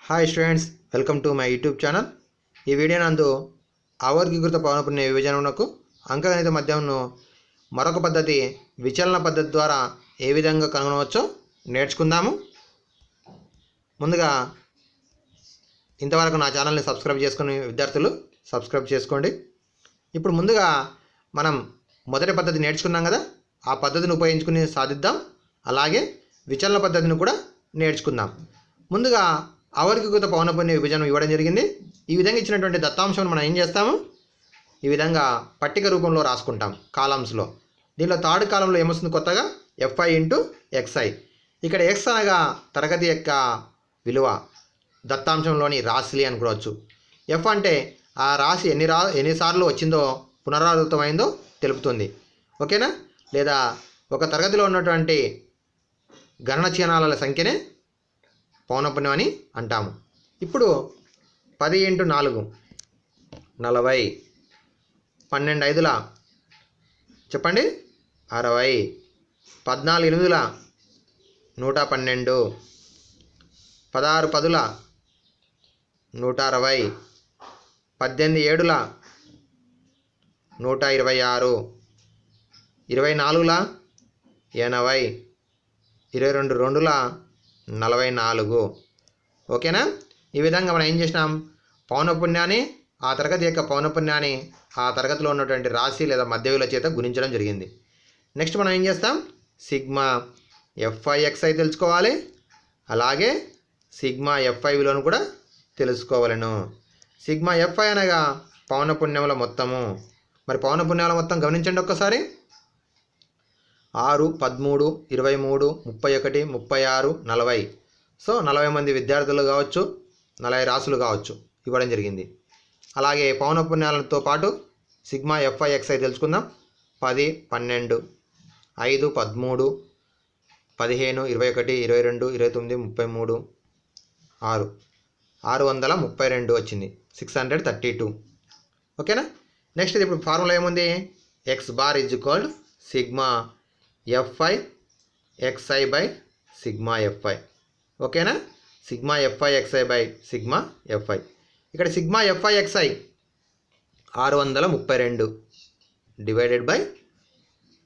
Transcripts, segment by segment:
Hi students, welcome to my YouTube channel. ఈ video నందు ఆవర్గీకృత పౌనఃపున్య విభజనకు అంకగణిత మధ్యమును మరొక పద్ధతి విచలన పద్ధతి ద్వారా ఏ విధంగా కనుగొనవచ్చో నేర్చుకుందాము. ముందుగా ఇంతవరకు నా ఛానల్ని సబ్స్క్రైబ్ చేసుకుని విద్యార్థులు సబ్స్క్రైబ్ చేసుకోండి. ఇప్పుడు ముందుగా మనం మొదటి పద్ధతి నేర్చుకున్నాం కదా, ఆ పద్ధతిని ఉపయోగించుకుని సాధిద్దాం. అలాగే విచలన పద్ధతిని కూడా నేర్చుకుందాం. ముందుగా ఆవర్గీకృత పౌనఃపున్య విభజన ఇవ్వడం జరిగింది. ఈ విధంగా ఇచ్చినటువంటి దత్తాంశం మనం ఏం చేస్తాము, ఈ విధంగా పట్టిక రూపంలో రాసుకుంటాం కాలమ్స్లో. దీనిలో థర్డ్ కాలంలో ఏమొస్తుంది కొత్తగా, FI ఇంటూ XI. ఇక్కడ X అనగా తరగతి యొక్క విలువ, దత్తాంశంలోని రాశి అనుకోవచ్చు. F అంటే ఆ రాశి ఎన్నిసార్లు వచ్చిందో, పునరావృతమైందో తెలుపుతుంది. ఓకేనా? లేదా ఒక తరగతిలో ఉన్నటువంటి గణన చిహ్నాల సంఖ్యనే పౌనఃపున్యం అని అంటాము. ఇప్పుడు 10 × 4 40, 12 5 చెప్పండి 60, 14 8 112, 16 10 160, 18 7 126, 24 80, 22 2 44. ఓకేనా? ఈ విధంగా మనం ఏం చేసినాం, పౌనఃపున్యాన్ని, ఆ తరగతి యొక్క పౌనఃపున్యాన్ని ఆ తరగతిలో ఉన్నటువంటి రాశి లేదా మధ్య విలువ చేత గుణించడం జరిగింది. నెక్స్ట్ మనం ఏం చేస్తాం, సిగ్మా FI XI తెలుసుకోవాలి. అలాగే సిగ్మా FI విలువను కూడా తెలుసుకోవాలను. సిగ్మా FI అనగా పౌనఃపున్యముల మొత్తము. మరి పౌనఃపున్యాల మొత్తం గమనించండి ఒక్కసారి. 6 13 23 31 36 40. సో 40 మంది విద్యార్థులు కావచ్చు, 40 రాసులు కావచ్చు ఇవ్వడం జరిగింది. అలాగే పౌనఃపున్యాలతో పాటు సిగ్మా FI XI తెలుసుకుందాం. 10 12 5 13 15 21 22 29 33 6 632 వచ్చింది, 632. ఓకేనా? నెక్స్ట్ ఇప్పుడు ఫార్ములా ఏముంది, X bar is equal sigma FI XI by sigma FI. ఓకేనా? Sigma FI XI by sigma FI. ఇక్కడ sigma FI XI 632 divided by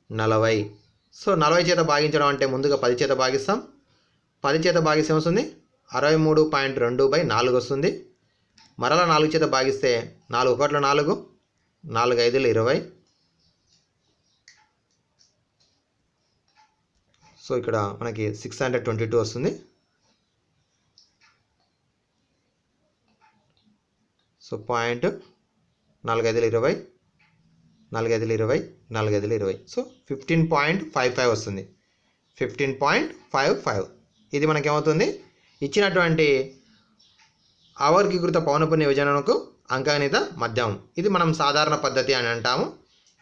40. So 40 చేత భాగించడం అంటే ముందుగా 10 చేత భాగిస్తాం. 10 చేత భాగిస్తే వస్తుంది 63.2/4 వస్తుంది. మరలా 4 చేత భాగిస్తే 4 1 4, 4 5 20. సో ఇక్కడ మనకి 622 వస్తుంది. సో 4 5 20, 4 5 20, 4 5 20. సో 15.55 వస్తుంది, 15.55. ఇది మనకేమవుతుంది, ఇచ్చినటువంటి ఆవర్గీకృత పౌనఃపున్య విభజనకు అంకగణిత మధ్యం. ఇది మనం సాధారణ పద్ధతి అని అంటాము.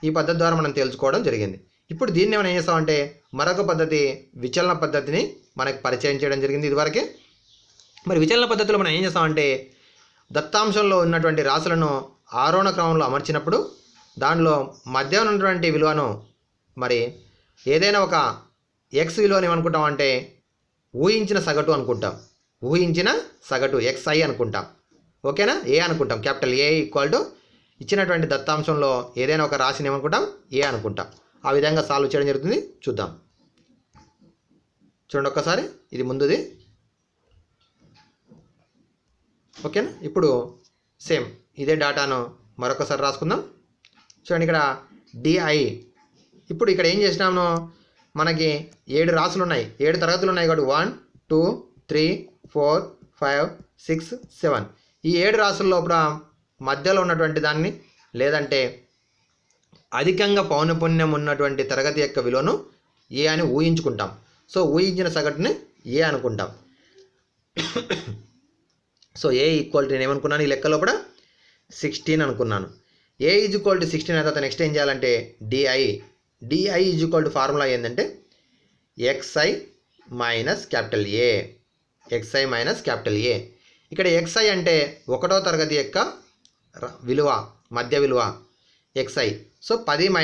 ఈ పద్ధతి ద్వారా మనం తెలుసుకోవడం జరిగింది. ఇప్పుడు దీన్ని మనం ఏం చేస్తామంటే మరొక పద్ధతి విచలన పద్ధతిని మనకు పరిచయం చేయడం జరిగింది ఇదివరకే. మరి విచలన పద్ధతిలో మనం ఏం చేస్తామంటే దత్తాంశంలో ఉన్నటువంటి రాశులను ఆరోహణ క్రమంలో అమర్చినప్పుడు దానిలో మధ్య ఉన్నటువంటి విలువను, మరి ఏదైనా ఒక X విలువని ఏమనుకుంటాం అంటే ఊహించిన సగటు అనుకుంటాం. ఊహించిన సగటు XI అనుకుంటాం. ఓకేనా? A అనుకుంటాం. క్యాపిటల్ A ఈక్వల్ టు ఇచ్చినటువంటి దత్తాంశంలో ఏదైనా ఒక రాశిని ఏమనుకుంటాం, A అనుకుంటాం. ఆ విధంగా సాల్వ్ చేయడం జరుగుతుంది. చూద్దాం, చూడండి ఒక్కసారి. ఇది ముందుది. ఓకేనా? ఇప్పుడు సేమ్ ఇదే డేటాను మరొకసారి రాసుకుందాం. చూడండి ఇక్కడ DI. ఇప్పుడు ఇక్కడ ఏం చేసినాము, మనకి 7 రాసులు ఉన్నాయి, 7 తరగతులు ఉన్నాయి కాబట్టి 1 2 3 4 5 6 7. ఈ 7 రాసుల లోపల మధ్యలో ఉన్నటువంటి దాన్ని, లేదంటే అధికంగా పౌనఃపున్యం ఉన్నటువంటి తరగతి యొక్క విలువను A అని ఊహించుకుంటాం. సో ఊహించిన సగటుని A అనుకుంటాం. సో A ఈక్వల్ టు నేను ఏమనుకున్నాను, ఈ లెక్క లోపల 16 అనుకున్నాను. A ఈజ్ ఈక్వల్ టు 16 అయితే నెక్స్ట్ ఏం చేయాలంటే DI is equal to formula ఏంటంటే XI minus capital A. XI minus capital A. ఇక్కడ XI అంటే 1వ తరగతి యొక్క విలువ, మధ్య విలువ XI. సో 10 -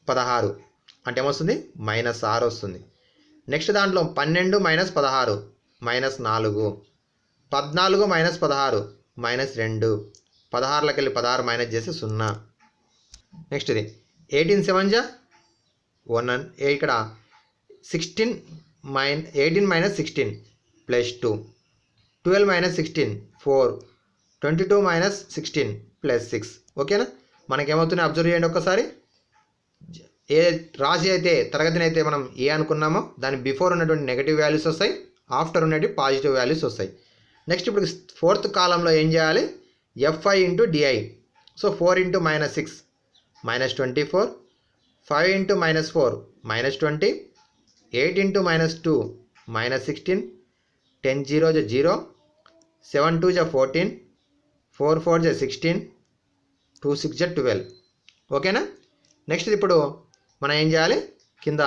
16 అంటే ఏమొస్తుంది, -6 వస్తుంది. నెక్స్ట్ దాంట్లో 12 - 16 -4. 14 మైనస్ 16 మైనస్ 2. 16లోకి వెళ్ళి 16 మైనస్ చేసి 0. నెక్స్ట్ ఇది 18 7 జా 1 ఇక్కడ 18 minus 16 plus 2. 12 minus 16 4. 22 minus 16 plus 6. ఓకేనా? మనకేమవుతుంది అబ్జర్వ్ చేయండి ఒక్కసారి. ఏ రాశి అయితే తరగతిని అయితే మనం ఏ అనుకున్నామో దాని బిఫోర్ ఉన్నటువంటి నెగిటివ్ వాల్యూస్ వస్తాయి, ఆఫ్టర్ ఉన్నటువంటి పాజిటివ్ వాల్యూస్ వస్తాయి. నెక్స్ట్ ఇప్పుడు 4th కాలంలో ఏం చేయాలి? FI into DI. So 4 into minus 6 minus 24. 5 into minus 4 minus 20. 8 into minus 2 minus 16. 10 0 0. 7 2 14. 4 4 16. 2 6 12. ఓకేనా? నెక్స్ట్ ఇప్పుడు మనం ఏం చేయాలి? కింద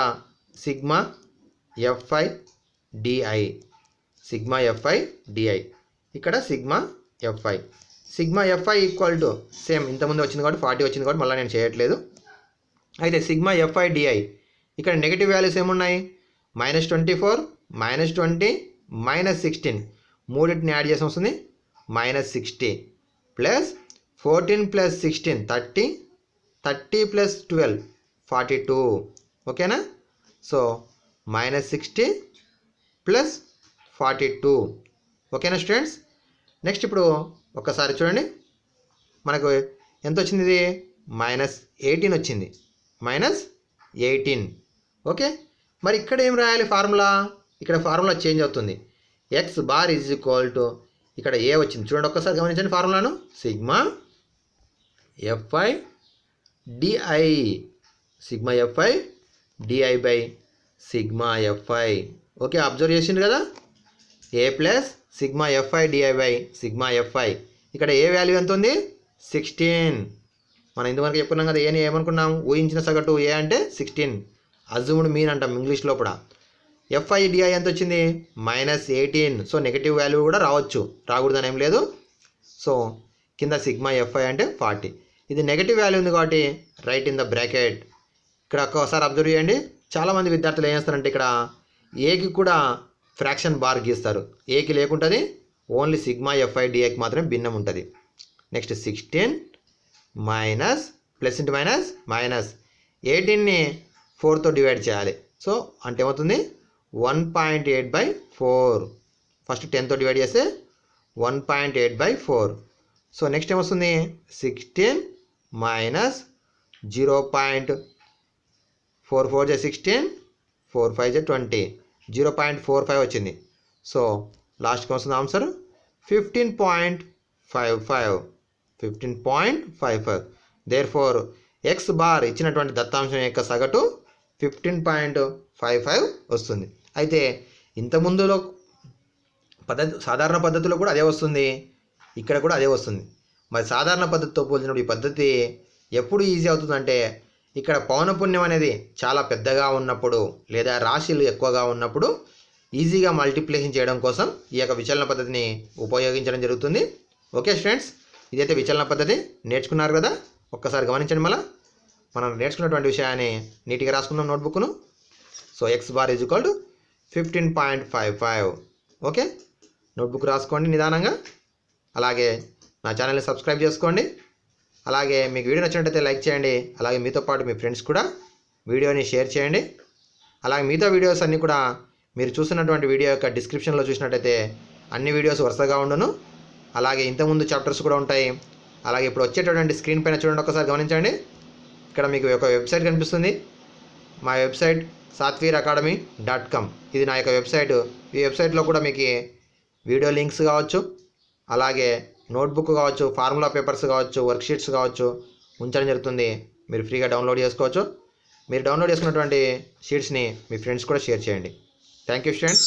sigma FI DI. Sigma FI DI. ఇక్కడ sigma FI. Sigma FI equal to same ఇంతకుముందు వచ్చింది కాబట్టి 40 వచ్చింది కాబట్టి మళ్ళీ నేను చేయట్లేదు. అయితే సిగ్మా FI DI ఇక్కడ నెగిటివ్ వాల్యూస్ ఏమున్నాయి? Minus 24 minus 20 minus 16. మూడింటిని యాడ్ చేసి వస్తుంది మైనస్ 60 ప్లస్ 14 ప్లస్ 16 30. 30 ప్లస్ 12 42. ఓకేనా? So minus 60 plus 42. ఓకేనా స్టూడెంట్స్? నెక్స్ట్ ఇప్పుడు ఒక్కసారి చూడండి, మనకు ఎంత వచ్చింది? ఇది మైనస్ 18 వచ్చింది. మైనస్ 18. ఓకే, మరి ఇక్కడ ఏం రాయాలి ఫార్ములా? ఇక్కడ ఫార్ములా చేంజ్ అవుతుంది. X bar is equal to ఇక్కడ ఏ వచ్చింది చూడండి, ఒక్కసారి గమనించండి ఫార్ములాను. Sigma FI DI. Sigma FI DI by sigma FI. Okay, observe చేసిండు కదా? A plus sigma FI DI by sigma FI. ఇక్కడ ఏ వాల్యూ ఎంత ఉంది? 16. మనం ఇంతవరకు చెప్పుకున్నాం కదా, ఏని ఏమనుకున్నాం? ఊహించిన సగటు ఏ అంటే 16. అజ్యూమ్డ్ మీన్ అంటాం ఇంగ్లీష్ లోపల. FI DI ఎంత వచ్చింది? మైనస్ 18. సో నెగిటివ్ వాల్యూ కూడా రావచ్చు, రాకూడదని ఏం లేదు. సో కింద సిగ్మా FI అంటే 40. ఇది నెగిటివ్ వాల్యూ ఉంది కాబట్టి రైట్ ఇన్ ద బ్రాకెట్. ఇక్కడ ఒక్కసారి అబ్జర్వ్ చేయండి, చాలామంది విద్యార్థులు ఏం చేస్తారంటే ఇక్కడ ఏకి కూడా ఫ్రాక్షన్ బార్ గీస్తారు. ఏకి లేకుంటుంది, ఓన్లీ సిగ్మా FI DIకి మాత్రమే భిన్నం ఉంటుంది. Next 16 minus plus into minus minus 18ని 4తో డివైడ్ చేయాలి. సో అంటే ఏమవుతుంది? 1.8/4. ఫస్ట్ 10తో డివైడ్ చేస్తే 1.8/4. సో నెక్స్ట్ ఏమొస్తుంది? 16 మైనస్ 0.44 16. 4 5 20. 0.45 వచ్చింది. సో లాస్ట్కి వస్తుంది answer 15.55. 15.55. Therefore x bar ఇచ్చినటువంటి దత్తాంశం యొక్క సగటు 15.55 వస్తుంది. అయితే ఇంతకుముందులో సాధారణ పద్ధతిలో కూడా అదే వస్తుంది, ఇక్కడ కూడా అదే వస్తుంది. మరి సాధారణ పద్ధతితో పోల్చినప్పుడు ఈ పద్ధతి ఎప్పుడు ఈజీ అవుతుందంటే ఇక్కడ పౌనపుణ్యం అనేది చాలా పెద్దగా ఉన్నప్పుడు లేదా రాశిలు ఎక్కువగా ఉన్నప్పుడు ఈజీగా మల్టిప్లికేషన్ చేయడం కోసం ఈ యొక్క విచలన పద్ధతిని ఉపయోగించడం జరుగుతుంది. ఓకే స్టూడెంట్స్, ఇదైతే విచలన పద్ధతి నేర్చుకున్నారు కదా, ఒక్కసారి గమనించండి. మళ్ళీ మనం నేర్చుకున్నటువంటి విషయాన్ని నీట్గా రాసుకున్నాం నోట్బుక్ను. So X bar is equal to 15.55. Okay, notebook రాసుకోండి నిదానంగా. అలాగే నా ఛానల్ని సబ్స్క్రైబ్ చేసుకోండి. అలాగే మీకు వీడియో నచ్చినట్టయితే లైక్ చేయండి. అలాగే మీతో పాటు మీ ఫ్రెండ్స్ కూడా వీడియోని షేర్ చేయండి. అలాగే మిగతా వీడియోస్ అన్నీ కూడా మీరు చూస్తున్నటువంటి వీడియో యొక్క డిస్క్రిప్షన్లో చూసినట్టయితే అన్ని వీడియోస్ వరుసగా ఉండును. అలాగే ఇంతకుముందు చాప్టర్స్ కూడా ఉంటాయి. అలాగే ఇప్పుడు వచ్చేటటువంటి స్క్రీన్ పైన చూడండి, ఒకసారి గమనించండి. ఇక్కడ మీకు ఒక వెబ్సైట్ కనిపిస్తుంది. మా వెబ్సైట్ satvir.academy.com. ఇది నా యొక్క వెబ్సైట్. ఈ వెబ్సైట్లో కూడా మీకు వీడియో లింక్స్ కావచ్చు, అలాగే నోట్బుక్ కావచ్చు, ఫార్ములా పేపర్స్ కావచ్చు, వర్క్షీట్స్ కావచ్చు ఉంచడం జరుగుతుంది. మీరు ఫ్రీగా డౌన్లోడ్ చేసుకోవచ్చు. మీరు డౌన్లోడ్ చేసుకున్నటువంటి షీట్స్ని మీ ఫ్రెండ్స్ కూడా షేర్ చేయండి. Thank you students.